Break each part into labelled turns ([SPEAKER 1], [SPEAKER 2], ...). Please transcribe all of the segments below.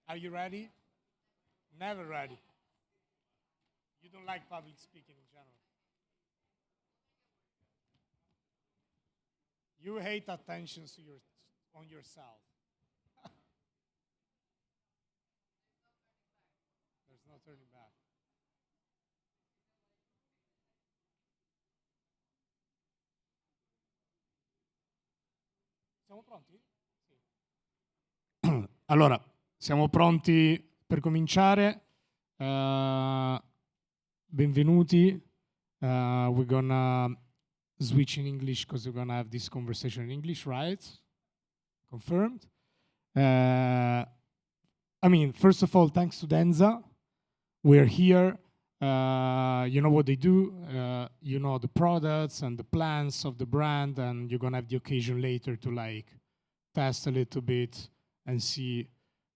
[SPEAKER 1] Are you ready? Never ready. You don't like public speaking in general. You hate attention to on yourself. There's no turning back. Siamo pronti? Sì. Allora, siamo pronti per cominciare. Benvenuti. We're gonna switch in English because we're gonna have this conversation in English, right? Confirmed. First of all, thanks to Denza. We're here. You know what they do. You know the products and the plans of the brand, and you're gonna have the occasion later to test a little bit and see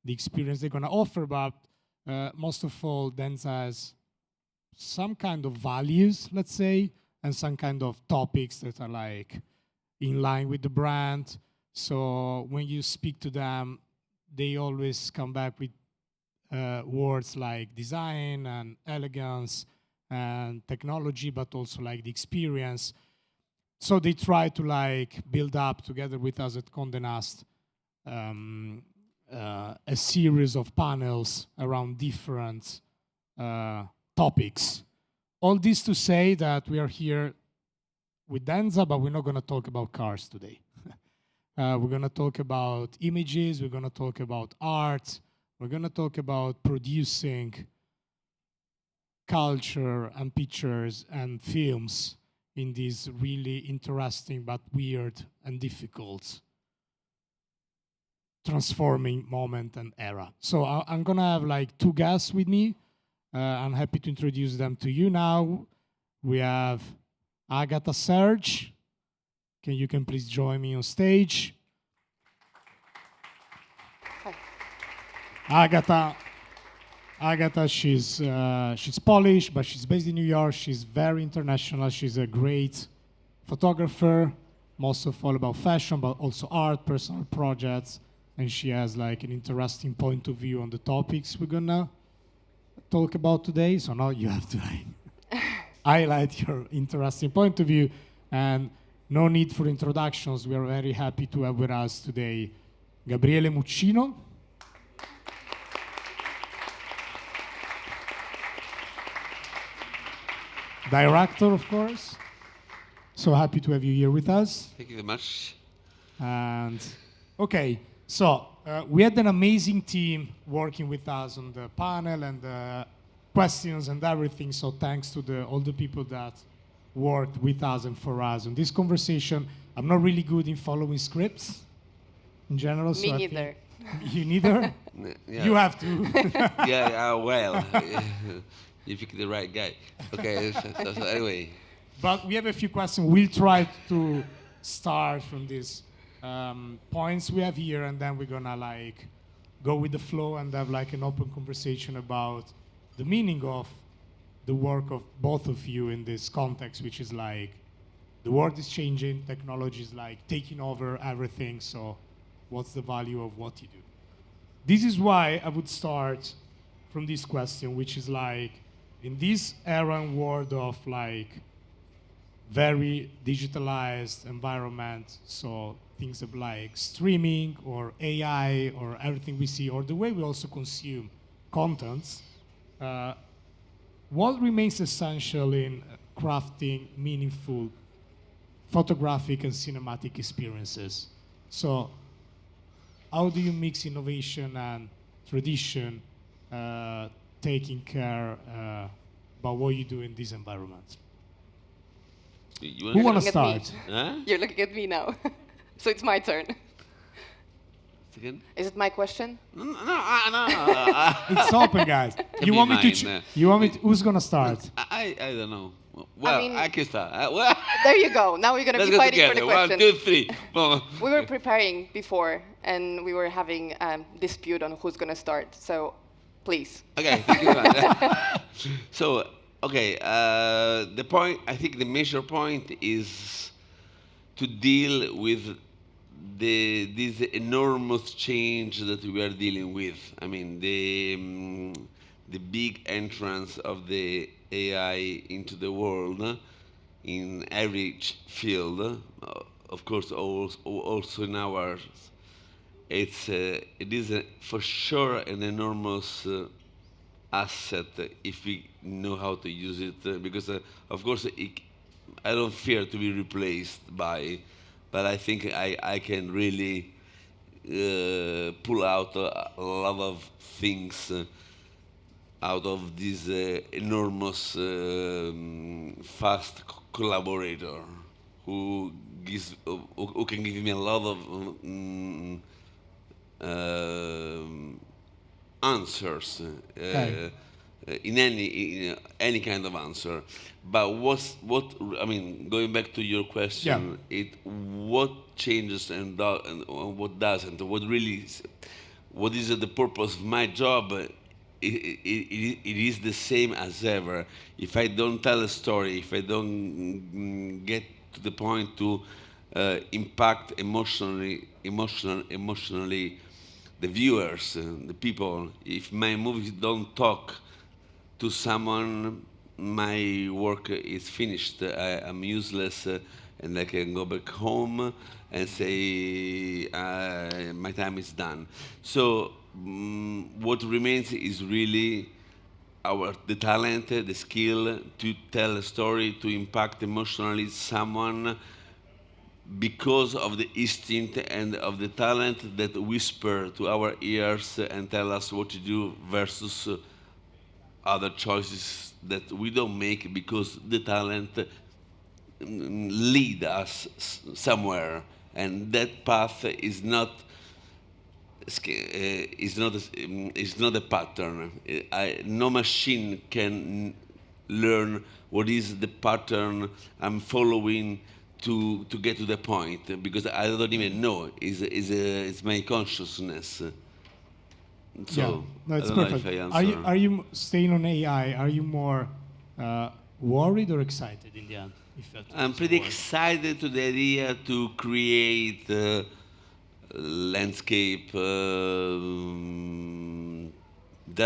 [SPEAKER 1] the experience they're gonna offer. But most of all, Denza has some kind of values, let's say, and some kind of topics that are in line with the brand. So when you speak to them, they always come back with words like design and elegance and technology, but also the experience. So they try to build up together with us at Condé Nast a series of panels around different topics. All this to say that we are here with Denza, but we're not going to talk about cars today. We're going to talk about images, we're going to talk about art, we're going to talk about producing culture and pictures and films in this really interesting but weird and difficult transforming moment and era. So I'm going to have two guests with me. I'm happy to introduce them to you now. We have Agata, Serge. You can please join me on stage. Hi. Agata, she's Polish, but she's based in New York. She's very international. She's a great photographer, most of all about fashion, but also art, personal projects. And she has an interesting point of view on the topics we're gonna talk about today. So now you have to highlight your interesting point of view. And no need for introductions. We are very happy to have with us today Gabriele Muccino. Director, of course. So happy to have you here with us.
[SPEAKER 2] Thank you very much.
[SPEAKER 1] And okay, so we had an amazing team working with us on the panel and the questions and everything. So thanks to all the people that worked with us and for us in this conversation. I'm not really good in following scripts in general.
[SPEAKER 3] Me neither.
[SPEAKER 1] You neither?
[SPEAKER 2] Yeah.
[SPEAKER 1] You have to.
[SPEAKER 2] Well, you picked the right guy. Okay, so anyway.
[SPEAKER 1] But we have a few questions. We'll try to start from these points we have here, and then we're gonna go with the flow and have an open conversation about the meaning of the work of both of you in this context, which is the world is changing, technology is taking over everything, so what's the value of what you do? This is why I would start from this question, which is in this era and world of very digitalized environment, so things of streaming or AI or everything we see, or the way we also consume contents, what remains essential in crafting meaningful photographic and cinematic experiences? So how do you mix innovation and tradition, taking care about what you do in this environment? Who want to start?
[SPEAKER 2] Huh?
[SPEAKER 3] You're looking at me now. So it's my turn.
[SPEAKER 2] Again?
[SPEAKER 3] Is it my question?
[SPEAKER 2] No.
[SPEAKER 1] It's open, guys. You want me to?
[SPEAKER 2] mine,
[SPEAKER 1] You want me? Who's gonna start?
[SPEAKER 2] I don't know. Well,
[SPEAKER 3] mean-
[SPEAKER 2] I can start.
[SPEAKER 3] There you go. Now we're going to
[SPEAKER 2] Let's
[SPEAKER 3] be
[SPEAKER 2] go
[SPEAKER 3] fighting for the
[SPEAKER 2] together.
[SPEAKER 3] question.
[SPEAKER 2] 1, 2, 3. Boom.
[SPEAKER 3] We were preparing before, and we were having a dispute on who's going to start. So please.
[SPEAKER 2] Okay, thank you very much. So, okay, I think the major point is to deal with this enormous change that we are dealing with. I mean, the big entrance of the AI into the world in every field, of course, also in ours. It is for sure an enormous asset if we know how to use it, because of course I don't fear to be replaced by, but I think I can really pull out a lot of things out of this enormous fast collaborator who can give me a lot of answers in any kind of answer. But what I mean, going back to your question, what changes and what doesn't? What is the purpose of my job? It is the same as ever. If I don't tell a story, if I don't get to the point to impact emotionally the viewers, the people, if my movies don't talk to someone, my work is finished. I'm useless, and I can go back home and say my time is done. So what remains is really the talent, the skill to tell a story, to impact emotionally someone, because of the instinct and of the talent that whisper to our ears and tell us what to do, versus other choices that we don't make because the talent lead us somewhere, and that path is not a pattern. No machine can learn what is the pattern I'm following to get to the point, because I don't even know. It's my consciousness. So
[SPEAKER 1] no,
[SPEAKER 2] I
[SPEAKER 1] it's
[SPEAKER 2] don't know
[SPEAKER 1] perfect.
[SPEAKER 2] if I answer.
[SPEAKER 1] Are you staying on AI? Are you more worried or excited in the end?
[SPEAKER 2] I'm pretty excited to the idea to create landscape. There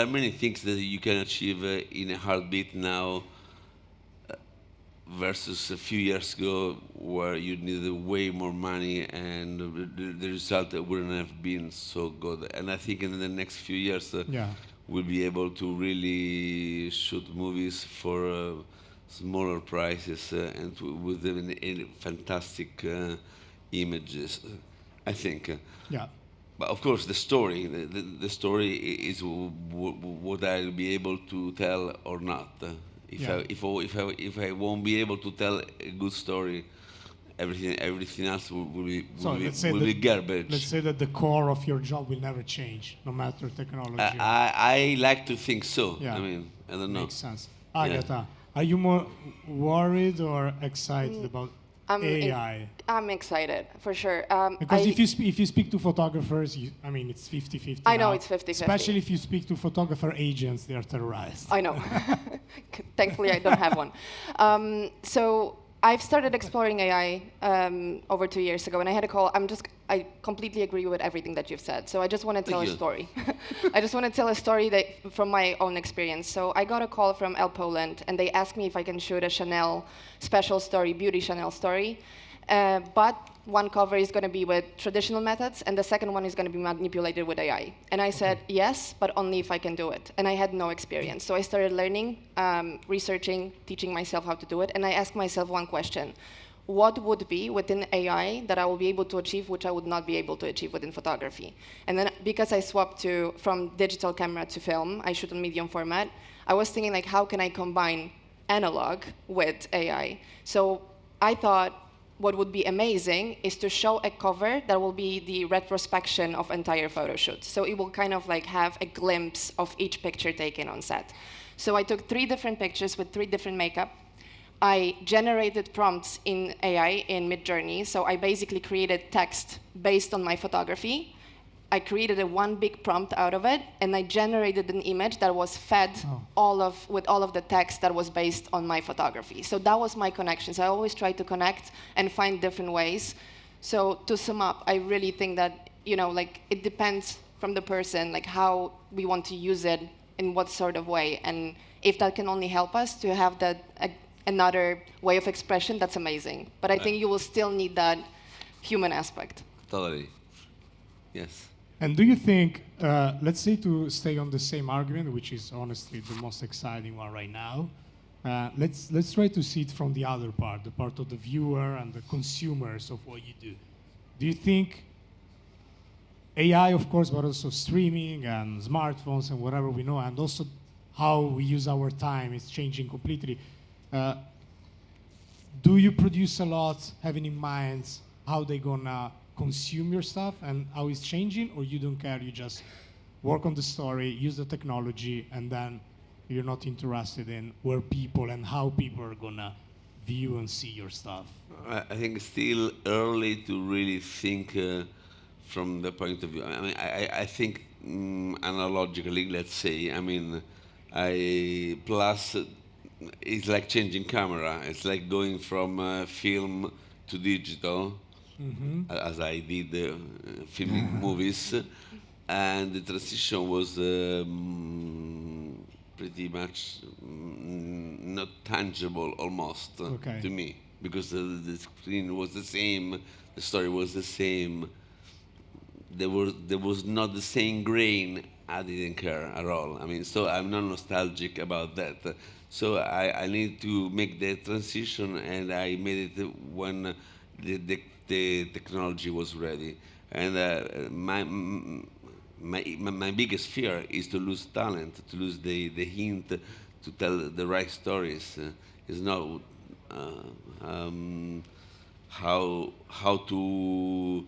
[SPEAKER 2] are many things that you can achieve in a heartbeat now, versus a few years ago where you needed way more money, and the result wouldn't have been so good. And I think in the next few years we'll be able to really shoot movies for smaller prices and with fantastic images, I think.
[SPEAKER 1] Yeah.
[SPEAKER 2] But of course, the story is what I'll be able to tell or not. If I won't be able to tell a good story, everything else will be garbage.
[SPEAKER 1] Let's say that the core of your job will never change, no matter technology.
[SPEAKER 2] I like to think so.
[SPEAKER 1] Yeah.
[SPEAKER 2] I mean, I don't know.
[SPEAKER 1] Makes sense. Agata, are you more worried or excited about AI?
[SPEAKER 3] I'm excited, for sure.
[SPEAKER 1] Because if you speak to photographers, I mean, it's 50-50
[SPEAKER 3] I know
[SPEAKER 1] now.
[SPEAKER 3] it's 50-50.
[SPEAKER 1] Especially if you speak to photographer agents, they are terrorized.
[SPEAKER 3] I know. Thankfully, I don't have one. So I've started exploring AI over 2 years ago, and I had a call. I completely agree with everything that you've said. So I just want to tell a story. I just want to tell a story from my own experience. So I got a call from El Poland, and they asked me if I can shoot a Chanel special story, beauty Chanel story. But one cover is going to be with traditional methods, and the second one is going to be manipulated with AI. And I said, yes, but only if I can do it. And I had no experience. So I started learning, researching, teaching myself how to do it. And I asked myself one question. What would be within AI that I will be able to achieve, which I would not be able to achieve within photography? And then because I swapped from digital camera to film, I shoot on medium format, I was thinking, like, how can I combine analog with AI? So I thought, what would be amazing is to show a cover that will be the retrospection of entire photo shoot. So it will kind of like have a glimpse of each picture taken on set. So I took 3 different pictures with 3 different makeup. I generated prompts in AI in Midjourney. So I basically created text based on my photography. I created one big prompt out of it, and I generated an image that was fed with all of the text that was based on my photography. So that was my connection. So I always try to connect and find different ways So to sum up, I really think that, like it depends from the person, like how we want to use it, in what sort of way. And if that can only help us to have that another way of expression, that's amazing. But I think you will still need that human aspect.
[SPEAKER 2] Totally. Yes.
[SPEAKER 1] And do you think, let's say to stay on the same argument, which is honestly the most exciting one right now, let's try to see it from the other part, the part of the viewer and the consumers of what you do. Do you think AI, of course, but also streaming and smartphones and whatever we know, and also how we use our time is changing completely. Do you produce a lot, having in mind how they're gonna consume your stuff and how it's changing, or you don't care, you just work on the story, use the technology, and then you're not interested in where people and how people are gonna view and see your stuff?
[SPEAKER 2] I think it's still early to really think from the point of view. I mean, I think analogically, let's say. I mean, plus it's like changing camera. It's like going from film to digital, as I did filming movies, and the transition was pretty much not tangible almost to me, because the screen was the same, the story was the same. There was not the same grain. I didn't care at all. I mean, so I'm not nostalgic about that. So I need to make the transition, and I made it when the technology was ready. And my biggest fear is to lose talent, to lose the hint to tell the right stories. Is not how to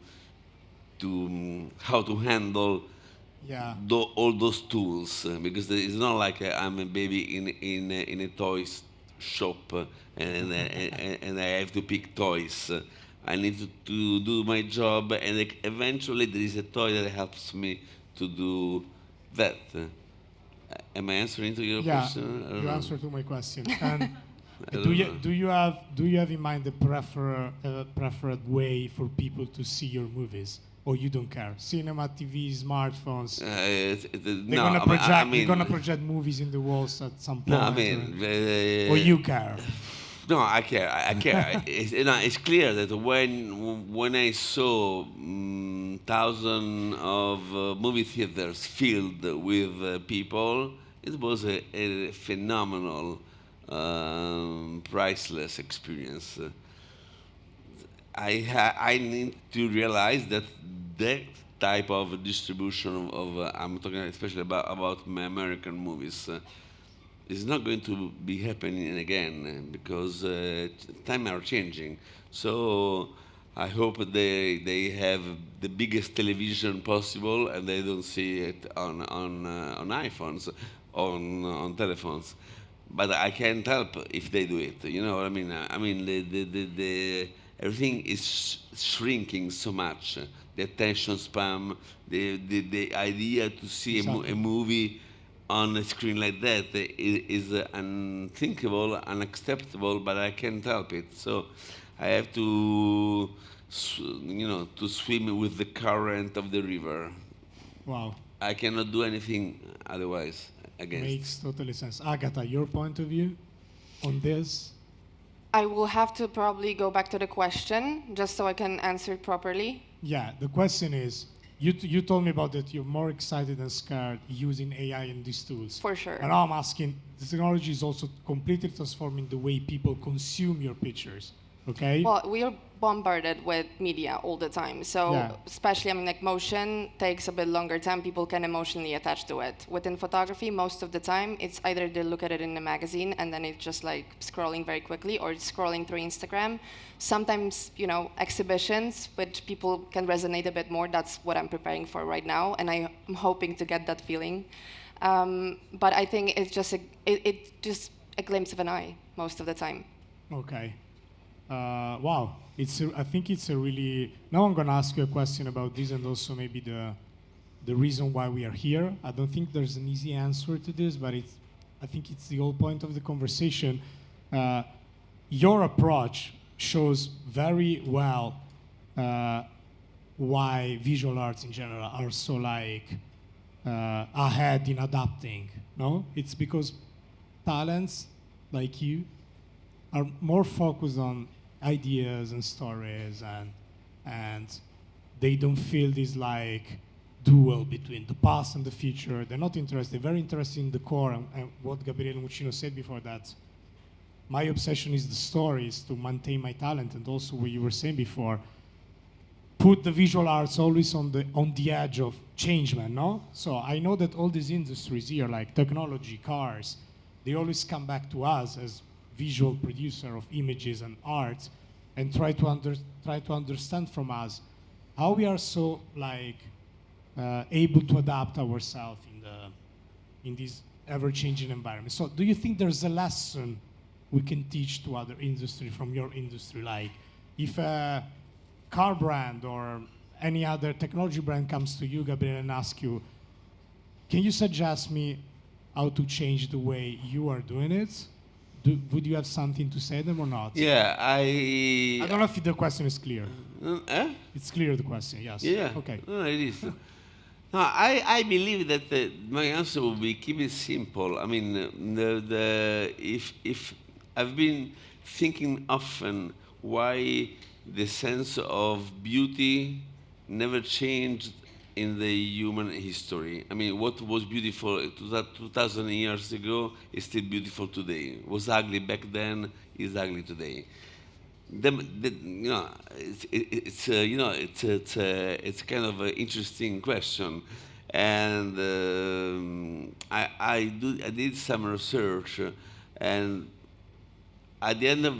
[SPEAKER 2] handle all those tools, because it's not like I'm a baby in a toys shop and I have to pick toys. I need to do my job, and eventually there is a toy that helps me to do that. Am I answering to your question?
[SPEAKER 1] Yeah, you answered to my question. And do you have in mind the preferred way for people to see your movies? Or you don't care? Cinema, TV, smartphones. You're gonna project movies in the walls at some point.
[SPEAKER 2] No, I mean,
[SPEAKER 1] or you care?
[SPEAKER 2] No, I care. I care. It's clear that when I saw thousands of movie theaters filled with people, it was a phenomenal, priceless experience. I need to realize that type of distribution of I'm talking especially about American movies is not going to be happening again, because times are changing. So I hope they have the biggest television possible, and they don't see it on iPhones, on telephones. But I can't help if they do it. You know what I mean? I mean the everything is shrinking so much. The attention span, the idea to see a movie on a screen like that is unthinkable, unacceptable, but I can't help it. So I have to, to swim with the current of the river.
[SPEAKER 1] Wow.
[SPEAKER 2] I cannot do anything otherwise against.
[SPEAKER 1] Makes totally sense. Agata, your point of view on this?
[SPEAKER 3] I will have to probably go back to the question, just so I can answer it properly.
[SPEAKER 1] Yeah, the question is, you told me about that you're more excited and scared using AI in these tools.
[SPEAKER 3] For sure.
[SPEAKER 1] And now I'm asking, the technology is also completely transforming the way people consume your pictures, okay?
[SPEAKER 3] Well, we are bombarded with media all the time. So especially, I mean, like motion takes a bit longer time. People can emotionally attach to it. Within photography, most of the time, it's either they look at it in a magazine and then it's just like scrolling very quickly, or it's scrolling through Instagram. Sometimes, exhibitions, which people can resonate a bit more. That's what I'm preparing for right now, and I'm hoping to get that feeling. But I think it's just a glimpse of an eye most of the time.
[SPEAKER 1] Okay. Wow. I think it's a really... Now I'm going to ask you a question about this, and also maybe the reason why we are here. I don't think there's an easy answer to this, but I think it's the whole point of the conversation. Your approach shows very well why visual arts in general are so like ahead in adapting. No, it's because talents like you are more focused on ideas and stories, and they don't feel this like duel between the past and the future. They're not interested. They're very interested in the core, and what Gabriele Muccino said before, that my obsession is the stories to maintain my talent, and also what you were saying before, put the visual arts always on the edge of change, man, no? So I know that all these industries here, like technology, cars, they always come back to us as visual producer of images and art, and try to understand from us how we are so like able to adapt ourselves in this ever-changing environment. So do you think there's a lesson we can teach to other industry from your industry? Like if a car brand or any other technology brand comes to you, Gabriele, and asks you, can you suggest me how to change the way you are doing it? Would you have something to say them or not?
[SPEAKER 2] Yeah,
[SPEAKER 1] I don't know if the question is clear.
[SPEAKER 2] Eh?
[SPEAKER 1] It's clear, the question, yes.
[SPEAKER 2] Yeah.
[SPEAKER 1] Okay.
[SPEAKER 2] No, it is. No, I believe that my answer will be keep it simple. I mean, if I've been thinking often why the sense of beauty never changed in the human history. I mean, what was beautiful 2,000 years ago is still beautiful today. Was ugly back then is ugly today. You know, it's kind of an interesting question, and I did some research, and at the end of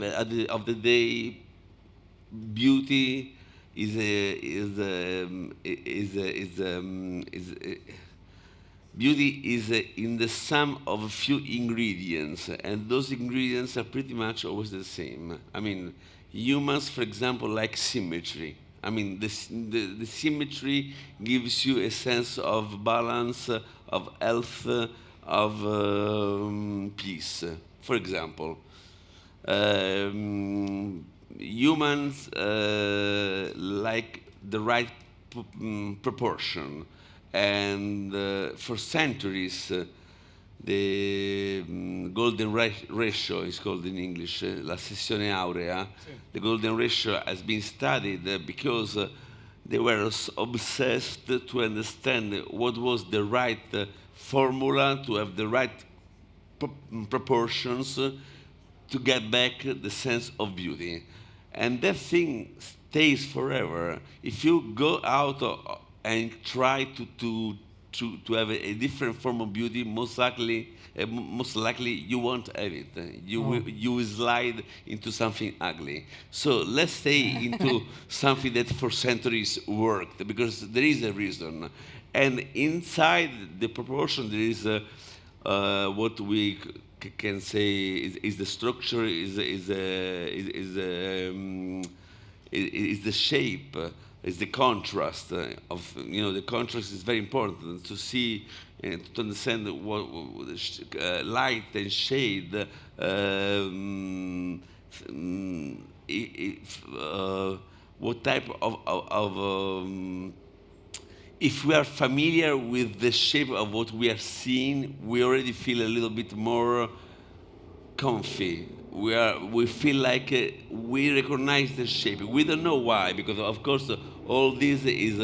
[SPEAKER 2] the day, beauty beauty is in the sum of a few ingredients, and those ingredients are pretty much always the same. I mean, humans, for example, like symmetry. I mean, the symmetry gives you a sense of balance, of health, of peace. For example, humans like the right proportion, and for centuries the golden ratio is called in English, la sessione aurea. The golden ratio has been studied because they were obsessed to understand what was the right formula to have the right proportions to get back the sense of beauty. And that thing stays forever. If you go out and try to have a different form of beauty, most likely you won't have it. You will slide into something ugly. So let's stay into something that for centuries worked, because there is a reason. And inside the proportion, there is what we can say is the structure, is the shape, is the contrast of, the contrast is very important to see and to understand what light and shade, what type of if we are familiar with the shape of what we are seeing, we already feel a little bit more comfy. We feel like we recognize the shape. We don't know why, because of course all this is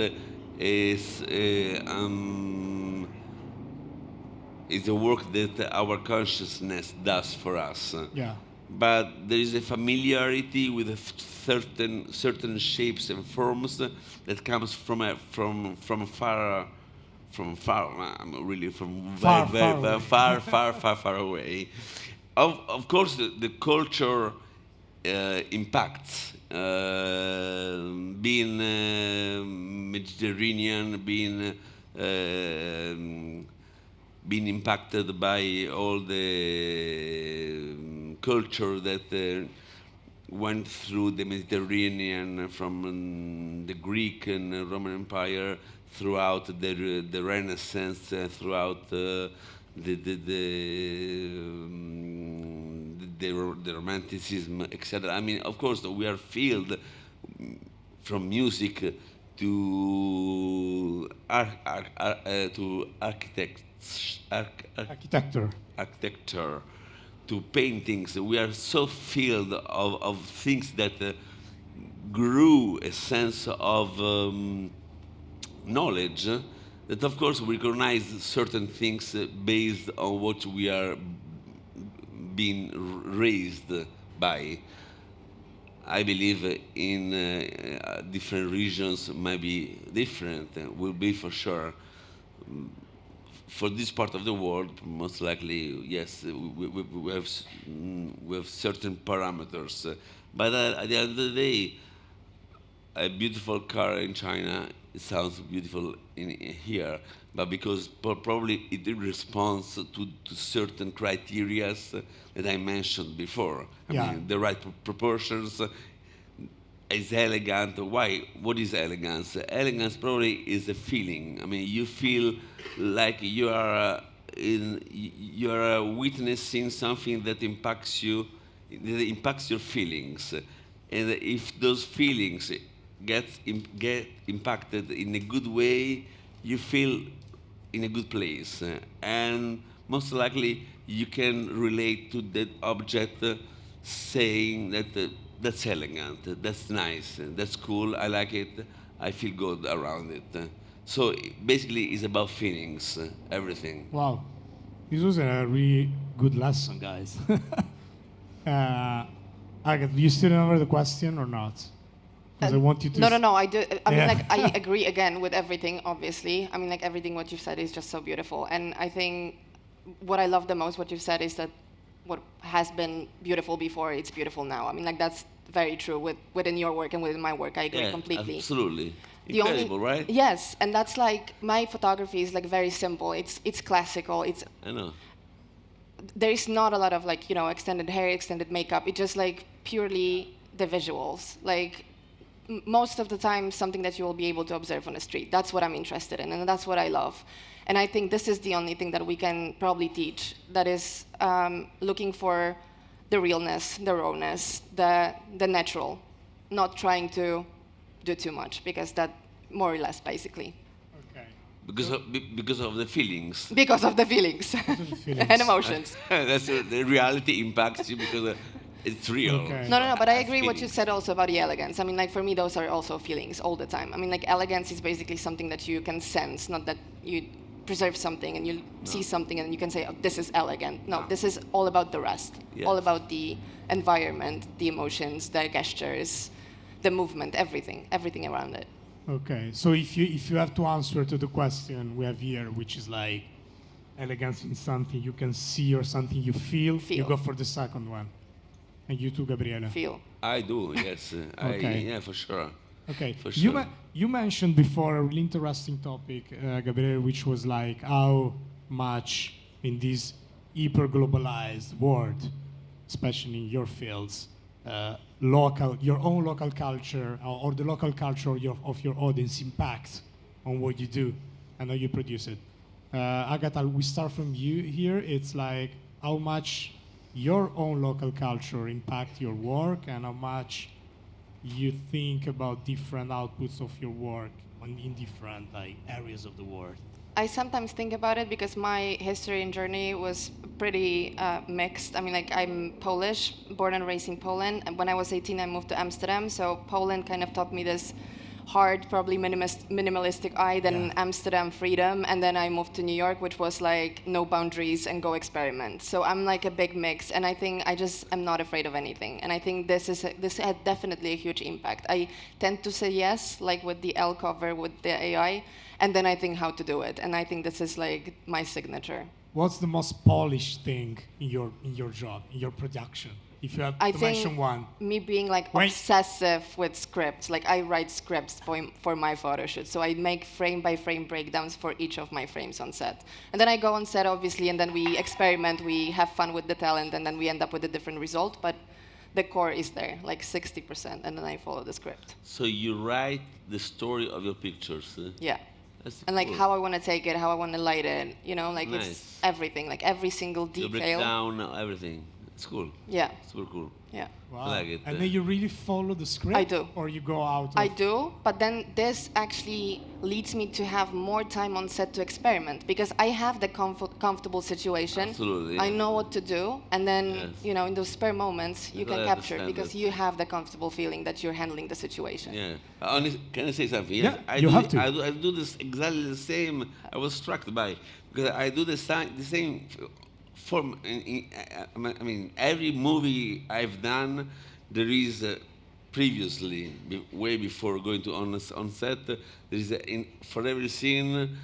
[SPEAKER 2] a work that our consciousness does for us.
[SPEAKER 1] Yeah.
[SPEAKER 2] But there is a familiarity with certain shapes and forms that comes from far. I'm really from far away. Of course, the culture impacts. Being Mediterranean, being impacted by all the culture that went through the Mediterranean from the Greek and Roman Empire throughout the Renaissance, throughout the Romanticism, etc. I mean, of course, we are filled from music to
[SPEAKER 1] Architecture.
[SPEAKER 2] architecture, to paintings. We are so filled of things that grew a sense of knowledge that, of course, we recognize certain things based on what we are being raised by. I believe in different regions might be different, will be for sure. For this part of the world, most likely, yes, we have certain parameters. But at the end of the day, a beautiful car in China, it sounds beautiful in here, but because probably it responds to certain criteria that I mentioned before. I
[SPEAKER 1] Yeah.
[SPEAKER 2] mean, the right proportions, is elegant. Why? What is elegance? Elegance probably is a feeling. I mean, you feel like you are witnessing something that impacts you, that impacts your feelings, and if those feelings get impacted in a good way, you feel in a good place, and most likely you can relate to that object, saying that that's elegant, that's nice, that's cool, I like it, I feel good around it. So basically, it's about feelings, everything.
[SPEAKER 1] Wow. This was a really good lesson, guys. Agata, do you still remember the question or not? Because I want you to...
[SPEAKER 3] No, I do. I mean,
[SPEAKER 1] Yeah.
[SPEAKER 3] like, I agree again with everything, obviously. I mean, like, everything what you've said is just so beautiful. And I think what I love the most, what you've said, is that what has been beautiful before, it's beautiful now. I mean, like, that's very true within your work and within my work. I agree completely.
[SPEAKER 2] Absolutely.
[SPEAKER 3] The only-
[SPEAKER 2] Incredible, right?
[SPEAKER 3] Yes, and that's like, my photography is like very simple. It's classical.
[SPEAKER 2] I know.
[SPEAKER 3] There is not a lot of, like, you know, extended hair, extended makeup. It's just like purely the visuals. Like, most of the time, something that you will be able to observe on the street. That's what I'm interested in, and that's what I love. And I think this is the only thing that we can probably teach, that is looking for the realness, the rawness, the natural, not trying to do too much, because that, more or less, basically.
[SPEAKER 1] Okay.
[SPEAKER 2] Because of the feelings.
[SPEAKER 3] Because of the feelings
[SPEAKER 1] feelings.
[SPEAKER 3] and emotions.
[SPEAKER 2] That's the reality impacts you because it's real.
[SPEAKER 1] Okay.
[SPEAKER 3] No, but I agree what you
[SPEAKER 2] Feelings.
[SPEAKER 3] said also about the elegance. I mean, like, for me, those are also feelings all the time. I mean, like, elegance is basically something that you can sense, not that you preserve something and you see something and you can say, oh, this is elegant. No, this is all about the rest, all
[SPEAKER 2] Yes.
[SPEAKER 3] about the environment, the emotions, the gestures, the movement, everything around it.
[SPEAKER 1] Okay, so if you have to answer to the question we have here, which is like elegance in something you can see or something you feel, you
[SPEAKER 3] Feel.
[SPEAKER 1] go for the second one. And you too, Gabriele.
[SPEAKER 3] Feel.
[SPEAKER 2] I do, yes.
[SPEAKER 1] Okay.
[SPEAKER 2] Yeah, for sure.
[SPEAKER 1] Okay,
[SPEAKER 2] For
[SPEAKER 1] you,
[SPEAKER 2] sure.
[SPEAKER 1] you mentioned before a really interesting topic, Gabriele, which was like how much in this hyper-globalized world, especially in your fields, your own local culture or the local culture of your audience impacts on what you do and how you produce it. Agata, we start from you here. It's like how much your own local culture impact your work and how much you think about different outputs of your work in different like areas of the world.
[SPEAKER 3] I sometimes think about it because my history and journey was pretty mixed. I mean, like, I'm Polish, born and raised in Poland. And when I was 18, I moved to Amsterdam. So Poland kind of taught me this hard, probably minimalistic eye, then Amsterdam freedom. And then I moved to New York, which was like no boundaries and go experiment. So I'm like a big mix. And I think I'm not afraid of anything. And I think this had definitely a huge impact. I tend to say yes, like with the L cover, with the AI. And then I think how to do it. And I think this is like my signature.
[SPEAKER 1] What's the most polished thing in your job, in your production? If you have
[SPEAKER 3] I
[SPEAKER 1] to
[SPEAKER 3] think
[SPEAKER 1] mention one.
[SPEAKER 3] me being like obsessive with scripts, like I write scripts for my photo shoot. So I make frame by frame breakdowns for each of my frames on set. And then I go on set, obviously, and then we experiment, we have fun with the talent, and then we end up with a different result. But the core is there, like 60%, and then I follow the script.
[SPEAKER 2] So you write the story of your pictures.
[SPEAKER 3] Yeah.
[SPEAKER 2] That's
[SPEAKER 3] And like
[SPEAKER 2] cool.
[SPEAKER 3] how I want to take it, how I want to light it, you know, like
[SPEAKER 2] Nice.
[SPEAKER 3] it's everything, like every single
[SPEAKER 2] You break
[SPEAKER 3] detail.
[SPEAKER 2] down everything. It's cool.
[SPEAKER 3] Yeah,
[SPEAKER 2] Super cool.
[SPEAKER 3] yeah.
[SPEAKER 1] Wow.
[SPEAKER 2] I like it.
[SPEAKER 1] And then you really follow the script?
[SPEAKER 3] I do.
[SPEAKER 1] Or you go out of...
[SPEAKER 3] I do, but then this actually leads me to have more time on set to experiment because I have the comfortable situation.
[SPEAKER 2] Absolutely.
[SPEAKER 3] I know what to do, and then
[SPEAKER 2] Yes.
[SPEAKER 3] you know, in those spare moments, you
[SPEAKER 2] I
[SPEAKER 3] can capture
[SPEAKER 2] understand
[SPEAKER 3] because
[SPEAKER 2] it.
[SPEAKER 3] you have the comfortable feeling that you're handling the situation.
[SPEAKER 2] Yeah. Can I say something?
[SPEAKER 1] Yeah, you have to.
[SPEAKER 2] I do this exactly the same. I was struck by because I do the same form. I mean, every movie I've done, there is previously, way before going to on set, there is for every scene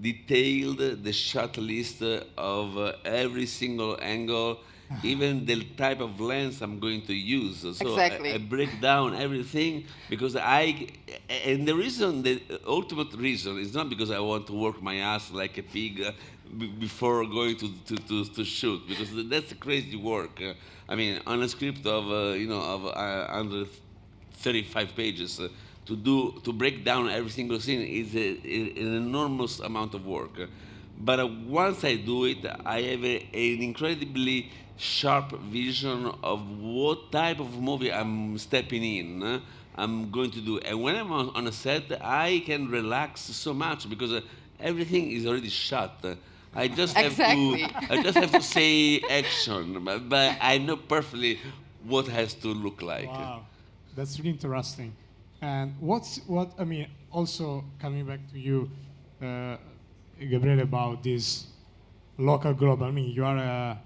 [SPEAKER 2] detailed the shot list of every single angle, even the type of lens I'm going to use. So
[SPEAKER 3] Exactly.
[SPEAKER 2] I break down everything because and the ultimate reason is not because I want to work my ass like a pig before going to shoot, because that's crazy work. I mean, on a script of under 35 pages, to break down every single scene is an enormous amount of work. But once I do it, I have an incredibly sharp vision of what type of movie I'm stepping in. I'm going to do. And when I'm on a set, I can relax so much because everything is already shot. I just
[SPEAKER 3] Exactly.
[SPEAKER 2] I just have to say action, but I know perfectly what has to look like.
[SPEAKER 1] Wow, that's really interesting. And I mean, also coming back to you, Gabriele, about this local global. I mean, you are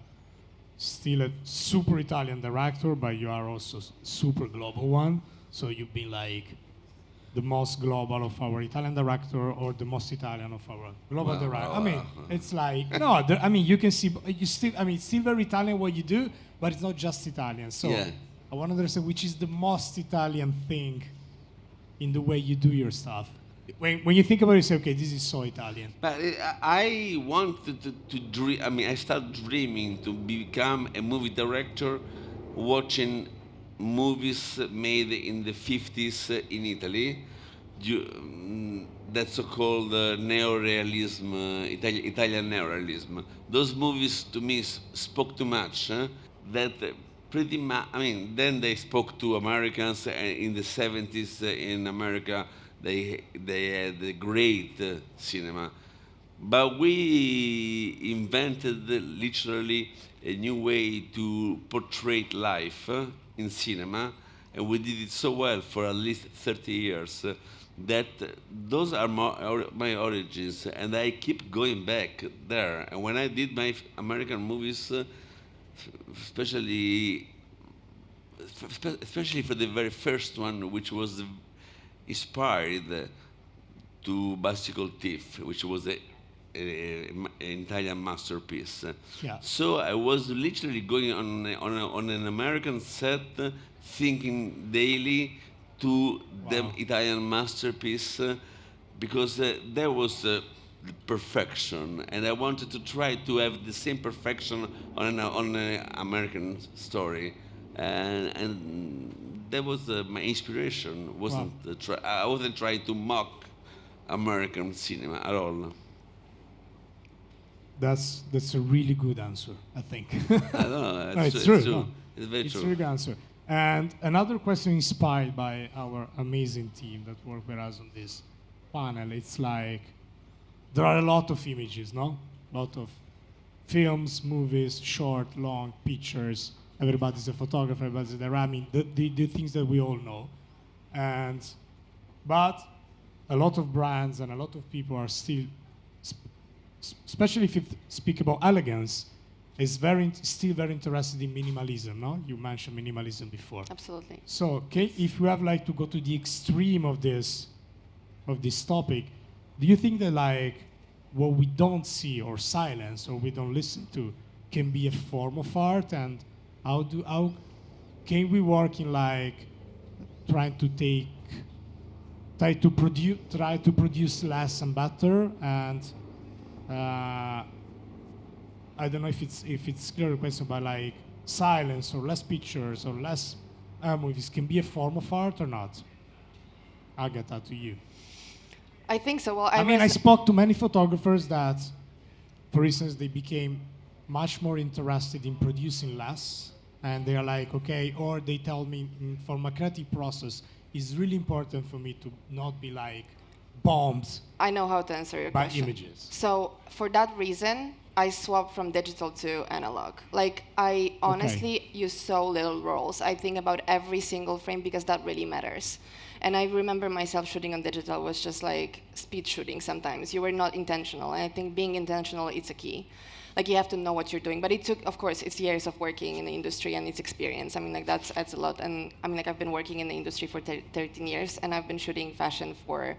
[SPEAKER 1] still a super Italian director, but you are also super global one. So you've been like the most global of our Italian director or the most Italian of our global director. I mean, it's like, no, I mean, you can see, you still, I mean, it's still very Italian what you do, but it's not just Italian. So
[SPEAKER 2] Yeah.
[SPEAKER 1] I want to understand which is the most Italian thing in the way you do your stuff. When you think about it, you say, okay, this is so Italian.
[SPEAKER 2] But I wanted to dream. I mean, I started dreaming to become a movie director, watching movies made in the 50s in Italy. That so-called neorealism, Italian neorealism. Those movies to me spoke too much. That pretty much. I mean, then they spoke to Americans in the 70s in America. They had a great cinema, but we invented literally a new way to portray life in cinema, and we did it so well for at least 30 years that those are my origins, and I keep going back there. And when I did my American movies, especially for the very first one, which was inspired to Bicycle Thief, which was an Italian masterpiece.
[SPEAKER 1] Yeah.
[SPEAKER 2] So I was literally going on an American set, thinking daily to the Italian masterpiece, because there was the perfection, and I wanted to try to have the same perfection on an American story, and that was my inspiration. I wasn't trying to mock American cinema at all.
[SPEAKER 1] That's a really good answer, I think.
[SPEAKER 2] I don't know.
[SPEAKER 1] No, it's true. No.
[SPEAKER 2] It's very
[SPEAKER 1] It's a
[SPEAKER 2] true.
[SPEAKER 1] really good answer. And another question inspired by our amazing team that work with us on this panel. It's like there are a lot of images, no? A lot of films, movies, short, long, pictures. Everybody's a photographer, everybody's a director. I mean, the things that we all know. But a lot of brands and a lot of people are still, especially if you speak about elegance, is still very interested in minimalism, no? You mentioned minimalism before.
[SPEAKER 3] Absolutely.
[SPEAKER 1] So, okay, if we have like to go to the extreme of this topic, do you think that like what we don't see or silence or we don't listen to can be a form of art? And how can we work in like try to produce less and better? And I don't know if it's clear question, but like silence or less pictures or less movies can be a form of art or not? Agata, to you.
[SPEAKER 3] I think so. Well,
[SPEAKER 1] I mean, I spoke to many photographers that, for instance, they became much more interested in producing less, and they're like, okay, or they tell me for my creative process, it's really important for me to not be like bombed
[SPEAKER 3] I know how to answer your
[SPEAKER 1] by
[SPEAKER 3] question.
[SPEAKER 1] images.
[SPEAKER 3] So for that reason, I swapped from digital to analog. Like I honestly use so little rolls. I think about every single frame because that really matters. And I remember myself shooting on digital was just like speed shooting sometimes. You were not intentional. And I think being intentional is a key. Like you have to know what you're doing. But it took, of course, it's years of working in the industry and it's experience. I mean, like that's a lot. And I mean, like I've been working in the industry for 13 years and I've been shooting fashion for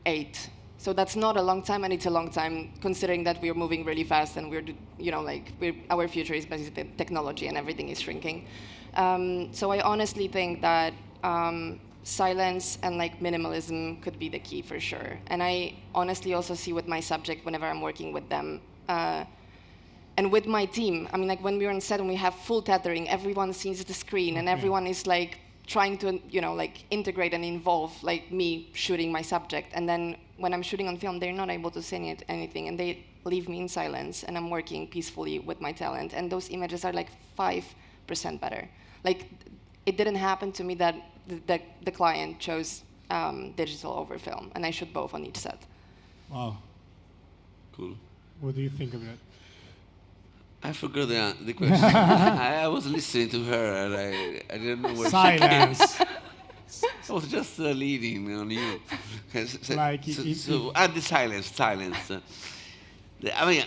[SPEAKER 3] 8. So that's not a long time, and it's a long time considering that we're moving really fast and our future is basically technology and everything is shrinking. So I honestly think that silence and like minimalism could be the key for sure. And I honestly also see with my subject whenever I'm working with them and with my team. I mean, like when we're on set and we have full tethering, everyone sees the screen and everyone is like trying to, like integrate and involve like me shooting my subject. And then when I'm shooting on film, they're not able to say anything and they leave me in silence and I'm working peacefully with my talent. And those images are like 5% better. Like it didn't happen to me that the client chose digital over film and I shoot both on each set.
[SPEAKER 1] Wow.
[SPEAKER 2] Cool.
[SPEAKER 1] What do you think of it?
[SPEAKER 2] I forgot the question. I was listening to her and I didn't know where
[SPEAKER 1] Silence.
[SPEAKER 2] I was just leading on you.
[SPEAKER 1] Like
[SPEAKER 2] The silence. I mean,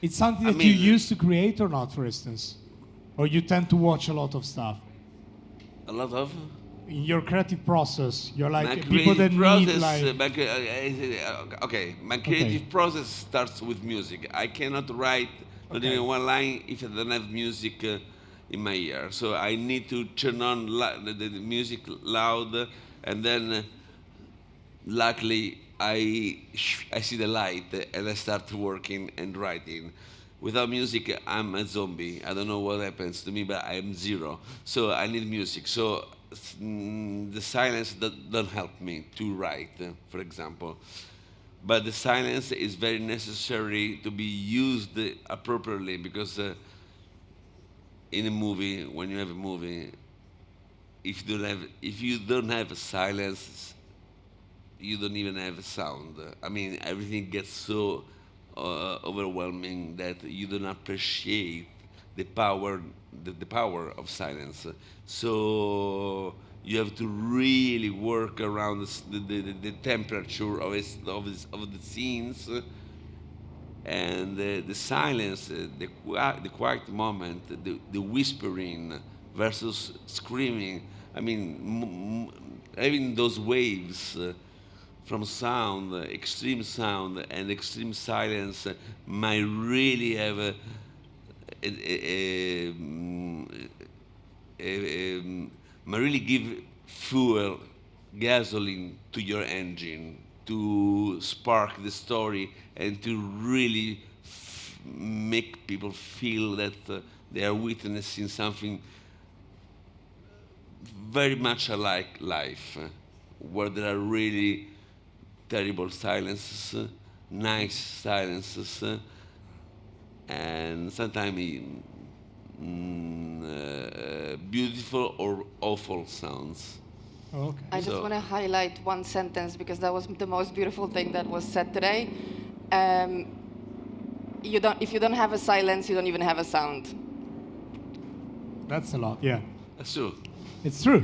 [SPEAKER 1] it's something that you used to create or not, for instance? Or you tend to watch a lot of stuff?
[SPEAKER 2] a lot of.
[SPEAKER 1] In your creative process, you're like
[SPEAKER 2] My
[SPEAKER 1] people that
[SPEAKER 2] creative
[SPEAKER 1] need
[SPEAKER 2] process,
[SPEAKER 1] like...
[SPEAKER 2] my creative process starts with music. I cannot write not even one line if I don't have music in my ear. So I need to turn on the music loud, and then luckily I see the light and I start working and writing. Without music, I'm a zombie. I don't know what happens to me, but I'm zero. So I need music. So the silence don't help me to write, for example. But the silence is very necessary to be used appropriately because in a movie, when you have a movie, if you don't have a silence, you don't even have a sound. I mean, everything gets so overwhelming that you don't appreciate the power of silence. So you have to really work around the temperature of the scenes and the silence, the quiet moment, the whispering versus screaming. I mean, having those waves from sound, extreme sound and extreme silence might really have might really give fuel, gasoline to your engine to spark the story and to really make people feel that they are witnessing something very much like life, where there are really terrible silences, nice silences, and sometimes beautiful or awful sounds.
[SPEAKER 1] Okay.
[SPEAKER 3] I just want to highlight one sentence because that was the most beautiful thing that was said today. If you don't have a silence, you don't even have a sound.
[SPEAKER 1] That's a lot, yeah.
[SPEAKER 2] That's true.
[SPEAKER 1] It's true.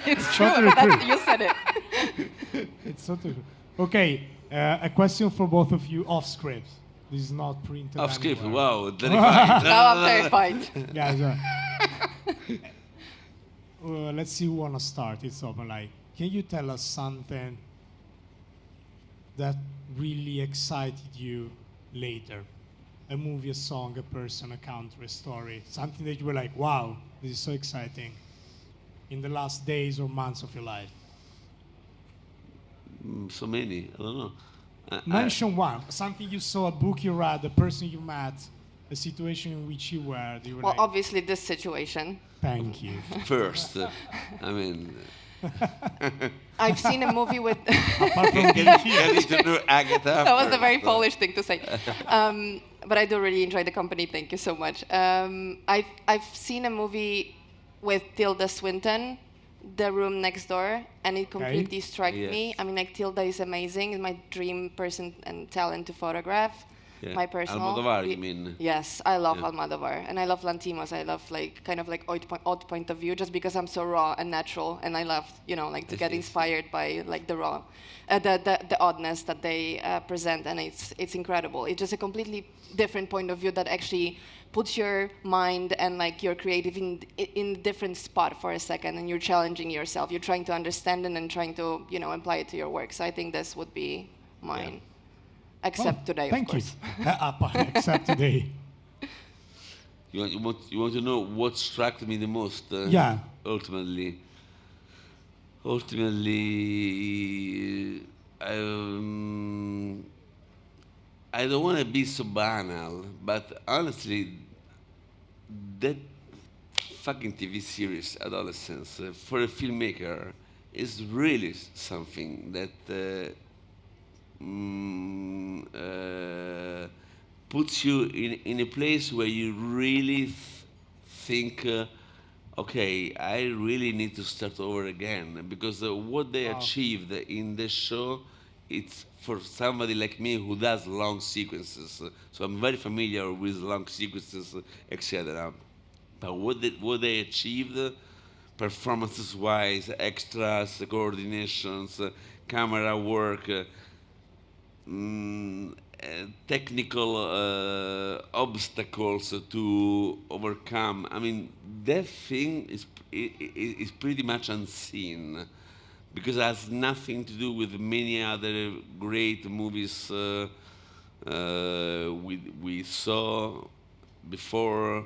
[SPEAKER 3] It's true.
[SPEAKER 1] Totally true.
[SPEAKER 3] You said it.
[SPEAKER 1] It's totally true. Okay, a question for both of you off script. This is not printed
[SPEAKER 2] Off script,
[SPEAKER 1] anywhere.
[SPEAKER 2] wow, terrifying.
[SPEAKER 3] Now I'm terrified.
[SPEAKER 1] Guys, let's see who wanna start. It's open. Like, can you tell us something that really excited you later? A movie, a song, a person, a country, a story. Something that you were like, wow, this is so exciting. In the last days or months of your life.
[SPEAKER 2] So many, I don't know.
[SPEAKER 1] Mention one. Something you saw, a book you read, a person you met, a situation in which you were. That you were
[SPEAKER 3] Well,
[SPEAKER 1] like,
[SPEAKER 3] obviously this situation.
[SPEAKER 1] thank you.
[SPEAKER 2] First, I mean,
[SPEAKER 3] I've seen a movie with.
[SPEAKER 1] Apart from being here.
[SPEAKER 2] getting to know Agata.
[SPEAKER 3] That was a
[SPEAKER 2] first.
[SPEAKER 3] very Polish thing to say. but I do really enjoy the company. Thank you so much. I've seen a movie with Tilda Swinton, The Room Next Door, and it completely struck me.
[SPEAKER 2] Yes.
[SPEAKER 3] I mean, like Tilda is amazing. It's my dream person and talent to photograph.
[SPEAKER 2] Yeah.
[SPEAKER 3] My personal.
[SPEAKER 2] Almodovar, you mean?
[SPEAKER 3] Yes, I love
[SPEAKER 2] Yeah.
[SPEAKER 3] Almodovar, and I love Lantimos. I love like kind of like odd point of view, just because I'm so raw and natural, and I love like to get inspired by like the raw, the oddness that they present, and it's incredible. It's just a completely different point of view that actually puts your mind and like your creative in a different spot for a second, and you're challenging yourself. You're trying to understand it and trying to apply it to your work. So I think this would be mine. Except today,
[SPEAKER 1] thank
[SPEAKER 3] of course.
[SPEAKER 1] you. Except today.
[SPEAKER 2] You want to know what struck me the most?
[SPEAKER 1] Yeah.
[SPEAKER 2] Ultimately, I don't want to be so banal, but honestly, that fucking TV series, Adolescence, for a filmmaker, is really something that puts you in a place where you really think, okay, I really need to start over again, because what they achieved in the show, it's for somebody like me who does long sequences. So I'm very familiar with long sequences, etc. But what they achieved, performances-wise, extras, coordinations, camera work, technical obstacles to overcome. I mean, that thing is pretty much unseen, because it has nothing to do with many other great movies we saw before,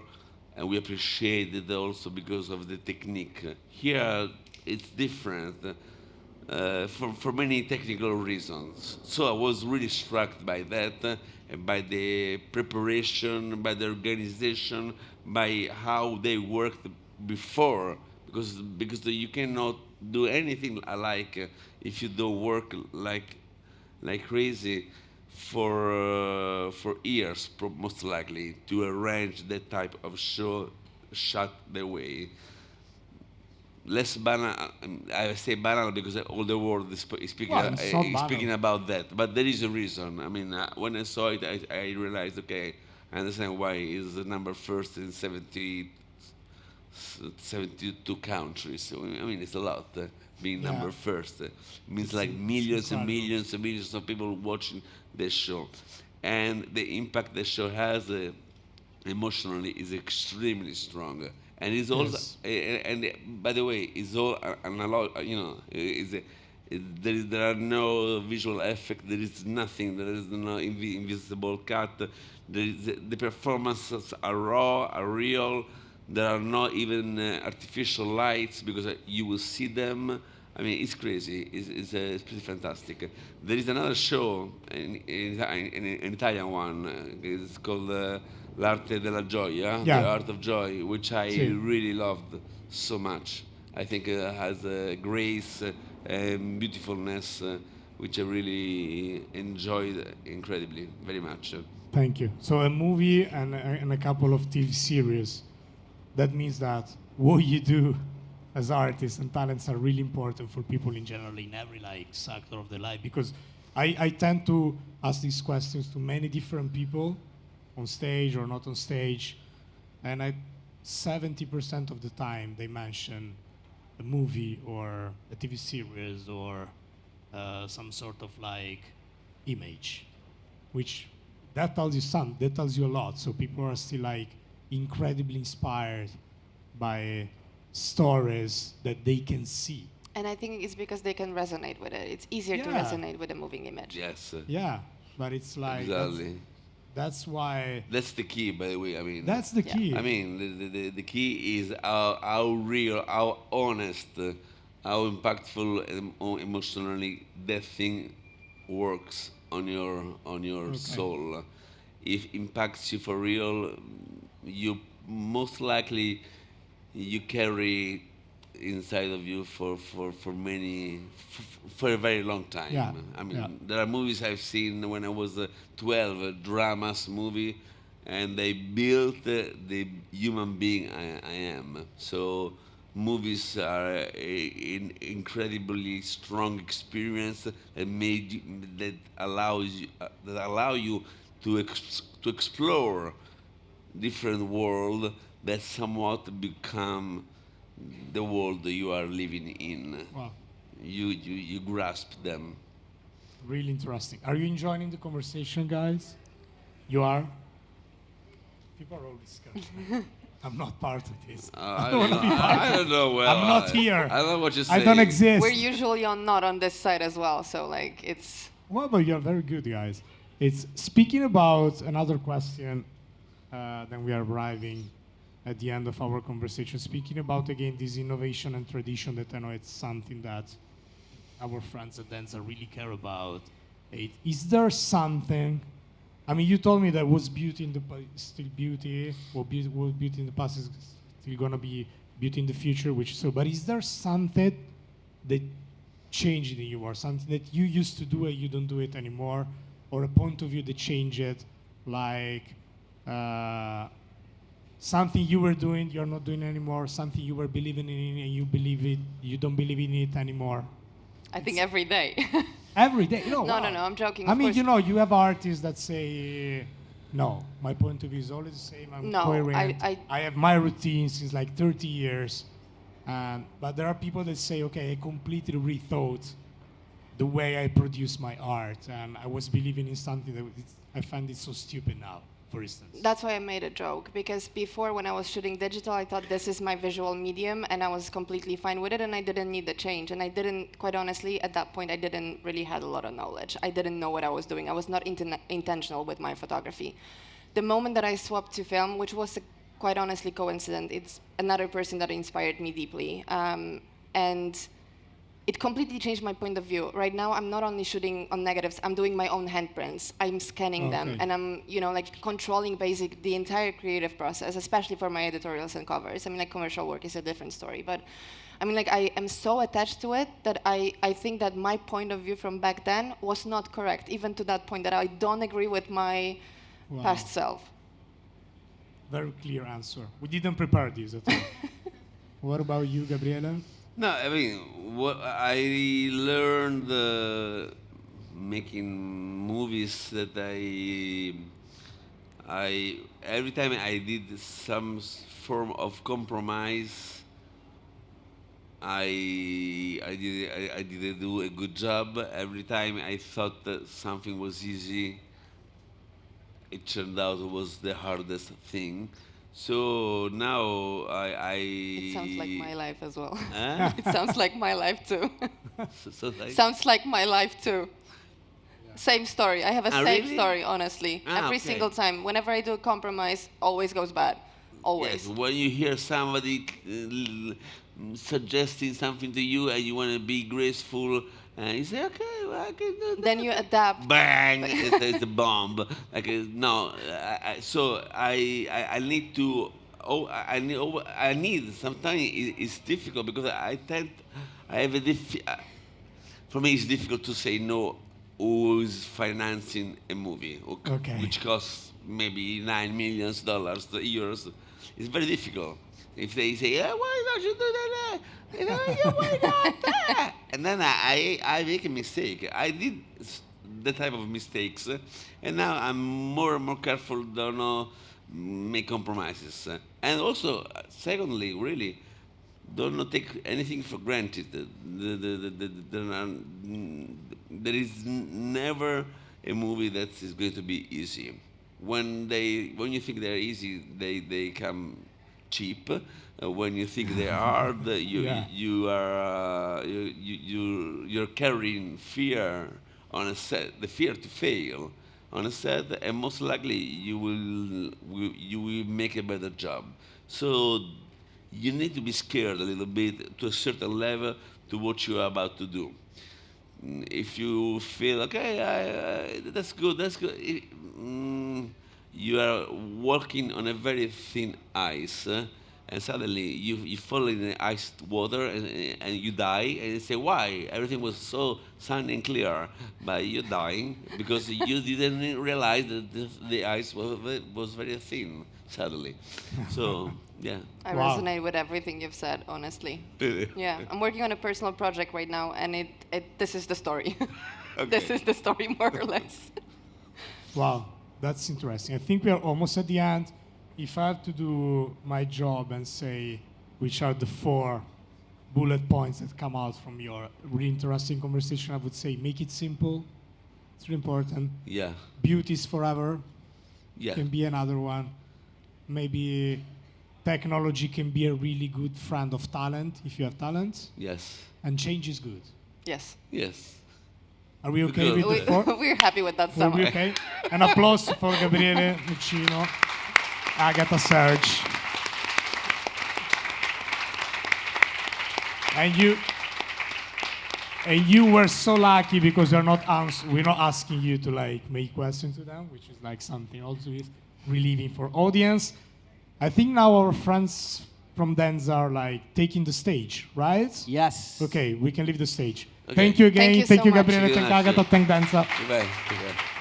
[SPEAKER 2] and we appreciated also because of the technique. Here, it's different. For many technical reasons. So I was really struck by that, and by the preparation, by the organization, by how they worked before, because you cannot do anything alike if you don't work like crazy for years, most likely, to arrange that type of show shot the way. Less banal. I say banal because all the world is speaking,
[SPEAKER 1] Well, it's not
[SPEAKER 2] speaking
[SPEAKER 1] banal.
[SPEAKER 2] about that. But there is a reason. I mean, when I saw it, I realized, okay, I understand why it's the number first in 72 countries. So, I mean, it's a lot. Being
[SPEAKER 1] Yeah.
[SPEAKER 2] number first means
[SPEAKER 1] It's
[SPEAKER 2] like
[SPEAKER 1] it's
[SPEAKER 2] millions and
[SPEAKER 1] incredible.
[SPEAKER 2] millions and millions of people watching the show, and the impact the show has emotionally is extremely strong, and it's also
[SPEAKER 1] Yes.
[SPEAKER 2] and by the way, it's all analog. There are no visual effect. There is nothing. There is no invisible cut. The performances are raw, are real. There are not even artificial lights, because you will see them. I mean, it's crazy. It's pretty fantastic. There is another show, an Italian one. It's called L'arte della gioia,
[SPEAKER 1] Yeah.
[SPEAKER 2] the art of joy, which I
[SPEAKER 1] Sì.
[SPEAKER 2] really loved so much. I think it has grace and beautifulness, which I really enjoyed incredibly, very much.
[SPEAKER 1] Thank you. So a movie and a couple of TV series. That means that what you do as artists and talents are really important for people in general in every like sector of their life. Because I tend to ask these questions to many different people, on stage or not on stage, and 70% of the time they mention a movie or a TV series or some sort of like image, which that tells you something, that tells you a lot. So people are still like incredibly inspired by stories that they can see.
[SPEAKER 3] And I think it's because they can resonate with it. It's easier to
[SPEAKER 1] Yeah.
[SPEAKER 3] resonate with a moving image.
[SPEAKER 2] Yes,
[SPEAKER 1] Yeah, but it's like
[SPEAKER 2] exactly.
[SPEAKER 1] that's why
[SPEAKER 2] That's the key, by the way. I mean,
[SPEAKER 1] that's the
[SPEAKER 3] Yeah.
[SPEAKER 1] key.
[SPEAKER 2] I mean, the key is how real, how honest, how impactful, and emotionally that thing works on your
[SPEAKER 1] Okay.
[SPEAKER 2] soul. If impacts you for real, you most likely you carry inside of you for a very long time.
[SPEAKER 1] Yeah,
[SPEAKER 2] I mean,
[SPEAKER 1] yeah.
[SPEAKER 2] there are movies I've seen when I was 12, a dramas movie, and they built the human being I am. So movies are an incredibly strong experience that allow you to explore different world that somewhat become the world that you are living in.
[SPEAKER 1] Wow,
[SPEAKER 2] You grasp them.
[SPEAKER 1] really interesting. Are you enjoying the conversation, guys? You are? People are always scared. I'm not part of this. I don't want to be part
[SPEAKER 2] I
[SPEAKER 1] of
[SPEAKER 2] don't know. Well,
[SPEAKER 1] I'm not here.
[SPEAKER 2] I don't know what you're
[SPEAKER 1] I
[SPEAKER 2] saying.
[SPEAKER 1] don't exist.
[SPEAKER 3] We're usually not on this side as well, so like it's.
[SPEAKER 1] Well, but you're very good, guys. It's speaking about another question. Then we are arriving at the end of our conversation. Speaking about again this innovation and tradition, that I know it's something that our friends at Denza really care about. Is there something? I mean, you told me that was beauty in the still beauty, or was beauty in the past is still gonna be beauty in the future, which so. But is there something that changed in you, or something that you used to do and you don't do it anymore, or a point of view that changed, like something you were doing you're not doing anymore, something you were believing in and you don't believe in it anymore?
[SPEAKER 3] I think every day.
[SPEAKER 1] Every day,
[SPEAKER 3] No,
[SPEAKER 1] wow.
[SPEAKER 3] no, I'm joking.
[SPEAKER 1] I
[SPEAKER 3] of
[SPEAKER 1] mean,
[SPEAKER 3] course.
[SPEAKER 1] you have artists that say, no, my point of view is always the same. I'm
[SPEAKER 3] No,
[SPEAKER 1] coherent.
[SPEAKER 3] I
[SPEAKER 1] have my routine since like 30 years. But there are people that say, okay, I completely rethought the way I produce my art. And I was believing in something that I find it so stupid now, for instance.
[SPEAKER 3] That's why I made a joke, because before when I was shooting digital, I thought this is my visual medium and I was completely fine with it and I didn't need the change. And I didn't, quite honestly, at that point, I didn't really have a lot of knowledge. I didn't know what I was doing. I was not intentional with my photography. The moment that I swapped to film, which was quite honestly coincident, it's another person that inspired me deeply. And it completely changed my point of view. Right now, I'm not only shooting on negatives, I'm doing my own handprints. I'm scanning them, and I'm, like controlling the entire creative process, especially for my editorials and covers. I mean, like commercial work is a different story, but I mean, like I am so attached to it that I think that my point of view from back then was not correct, even to that point that I don't agree with my past self.
[SPEAKER 1] Very clear answer. We didn't prepare this at all. What about you, Gabriele?
[SPEAKER 2] No, I mean, what I learned making movies that I every time I did some form of compromise, I didn't do a good job. Every time I thought that something was easy, it turned out it was the hardest thing. So now
[SPEAKER 3] It sounds like my life as well.
[SPEAKER 2] Huh?
[SPEAKER 3] It sounds like my life too.
[SPEAKER 2] Like,
[SPEAKER 3] Sounds like my life too. Same story. I have a same
[SPEAKER 2] really?
[SPEAKER 3] story, honestly. Every
[SPEAKER 2] Okay.
[SPEAKER 3] single time. Whenever I do a compromise, always goes bad. Always.
[SPEAKER 2] Yes, when you hear somebody suggesting something to you and you want to be graceful, and you say, okay, well, I can do that.
[SPEAKER 3] Then you adapt.
[SPEAKER 2] Bang! It's a bomb. Like no, I need to. Oh, I need. Sometimes it's difficult because I have a for me, it's difficult to say no. Who is financing a movie,
[SPEAKER 1] Okay.
[SPEAKER 2] which costs maybe $9 million, euros? It's very difficult. If they say, yeah, why don't you do that? Yeah, why not? And then I make a mistake. I did that type of mistakes, and now I'm more and more careful. Don't make compromises. And also, secondly, really, don't not take anything for granted. There is never a movie that is going to be easy. When you think they're easy, they come cheap. When you think they're hard,
[SPEAKER 1] Yeah.
[SPEAKER 2] you're carrying fear on a set, the fear to fail on a set, and most likely you will make a better job. So you need to be scared a little bit to a certain level to what you are about to do. If you feel okay, that's good, you are walking on a very thin ice, and suddenly you fall in the iced water and you die, and you say, why? Everything was so sunny and clear, but you're dying because you didn't realize that the ice was very thin suddenly. So, yeah.
[SPEAKER 3] I
[SPEAKER 1] Wow.
[SPEAKER 3] resonate with everything you've said, honestly.
[SPEAKER 2] Really?
[SPEAKER 3] Yeah, I'm working on a personal project right now, and this is the story.
[SPEAKER 2] Okay.
[SPEAKER 3] This is the story, more or less.
[SPEAKER 1] Wow, that's interesting. I think we are almost at the end. If I have to do my job and say which are the 4 bullet points that come out from your really interesting conversation, I would say make it simple. It's really important.
[SPEAKER 2] Yeah.
[SPEAKER 1] Beauty is forever.
[SPEAKER 2] Yeah.
[SPEAKER 1] Can be another one. Maybe technology can be a really good friend of talent if you have talent.
[SPEAKER 2] Yes.
[SPEAKER 1] And change is good.
[SPEAKER 3] Yes.
[SPEAKER 2] Yes.
[SPEAKER 1] Are we okay
[SPEAKER 2] Good.
[SPEAKER 1] with the 4?
[SPEAKER 3] We're happy with that
[SPEAKER 1] Are
[SPEAKER 3] summary.
[SPEAKER 1] we okay? An applause for Gabriele Muccino, Agata, Serge. And you were so lucky because we're not asking you to like make questions to them, which is like something also is relieving for audience. I think now our friends from Denza are like taking the stage, right?
[SPEAKER 4] Yes.
[SPEAKER 1] Okay, we can leave the stage.
[SPEAKER 2] Okay.
[SPEAKER 1] Thank you again.
[SPEAKER 3] Thank you
[SPEAKER 1] Thank
[SPEAKER 3] so
[SPEAKER 1] you,
[SPEAKER 3] much.
[SPEAKER 1] Gabriele. Thank
[SPEAKER 2] Grazie.
[SPEAKER 1] Agata. Thank Denza.
[SPEAKER 2] Bye.